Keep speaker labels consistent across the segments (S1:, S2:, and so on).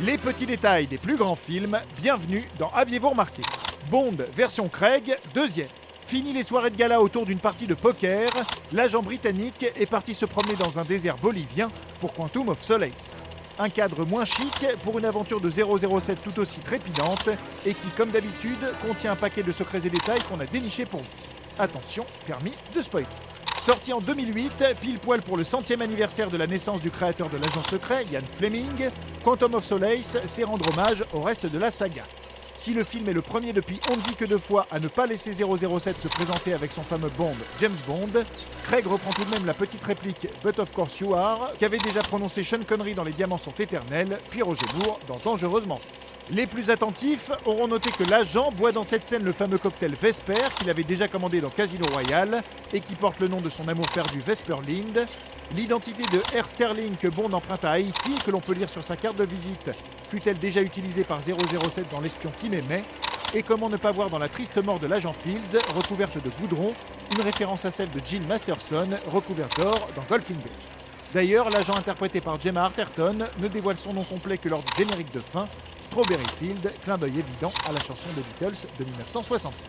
S1: Les petits détails des plus grands films, bienvenue dans Aviez-vous remarqué ? Bond version Craig, deuxième. Fini les soirées de gala autour d'une partie de poker, l'agent britannique est parti se promener dans un désert bolivien pour Quantum of Solace. Un cadre moins chic pour une aventure de 007 tout aussi trépidante et qui, comme d'habitude, contient un paquet de secrets et détails qu'on a dénichés pour vous. Attention, permis de spoiler. Sorti en 2008, pile poil pour le 100e anniversaire de la naissance du créateur de l'agent secret, Ian Fleming, Quantum of Solace sait rendre hommage au reste de la saga. Si le film est le premier depuis On ne vit que deux fois à ne pas laisser 007 se présenter avec son fameux Bond, James Bond, Craig reprend tout de même la petite réplique « But of course you are » qu'avait déjà prononcé Sean Connery dans Les Diamants sont éternels, puis Roger Moore dans Dangereusement. Les plus attentifs auront noté que l'agent boit dans cette scène le fameux cocktail Vesper qu'il avait déjà commandé dans Casino Royale et qui porte le nom de son amour perdu Vesper Lind. L'identité de Air Sterling que Bond emprunte à Haïti et que l'on peut lire sur sa carte de visite fut-elle déjà utilisée par 007 dans L'espion qui m'aimait? Et comment ne pas voir dans la triste mort de l'agent Fields, recouverte de goudron, une référence à celle de Jill Masterson, recouverte d'or dans Goldfinger. D'ailleurs, l'agent interprété par Gemma Arterton ne dévoile son nom complet que lors du générique de fin, Strawberry Field, clin d'œil évident à la chanson des Beatles de 1966.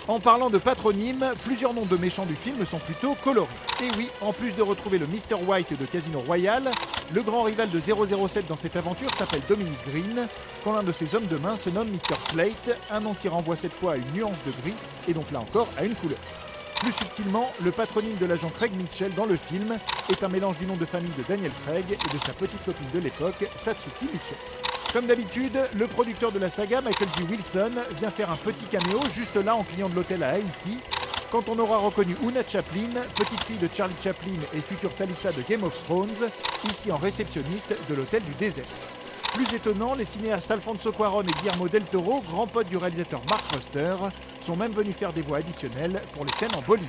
S1: En parlant de patronymes, plusieurs noms de méchants du film sont plutôt colorés. Et oui, en plus de retrouver le Mr. White de Casino Royale, le grand rival de 007 dans cette aventure s'appelle Dominic Green, quand l'un de ses hommes de main se nomme Mr. Slate, un nom qui renvoie cette fois à une nuance de gris, et donc là encore à une couleur. Plus subtilement, le patronyme de l'agent Craig Mitchell dans le film est un mélange du nom de famille de Daniel Craig et de sa petite copine de l'époque, Satsuki Mitchell. Comme d'habitude, le producteur de la saga, Michael G. Wilson, vient faire un petit caméo juste là en client de l'hôtel à Haïti, quand on aura reconnu Una Chaplin, petite fille de Charlie Chaplin et future Talissa de Game of Thrones, ici en réceptionniste de l'hôtel du désert. Plus étonnant, les cinéastes Alfonso Cuarón et Guillermo del Toro, grands potes du réalisateur Mark Foster, sont même venus faire des voix additionnelles pour les scènes en Bolivie.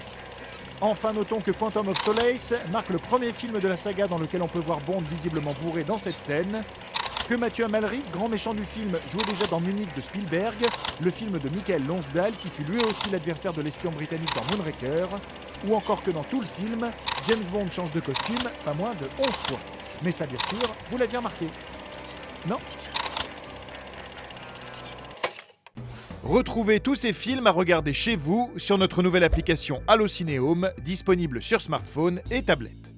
S1: Enfin, notons que Quantum of Solace marque le premier film de la saga dans lequel on peut voir Bond visiblement bourré dans cette scène, que Mathieu Amalric, grand méchant du film, jouait déjà dans Munich de Spielberg, le film de Michael Lonsdale qui fut lui aussi l'adversaire de l'espion britannique dans Moonraker, ou encore que dans tout le film, James Bond change de costume pas moins de 11 fois. Mais ça bien sûr, vous l'aviez remarqué. Non ? Retrouvez tous ces films à regarder chez vous sur notre nouvelle application Allocinéhome, disponible sur smartphone et tablette.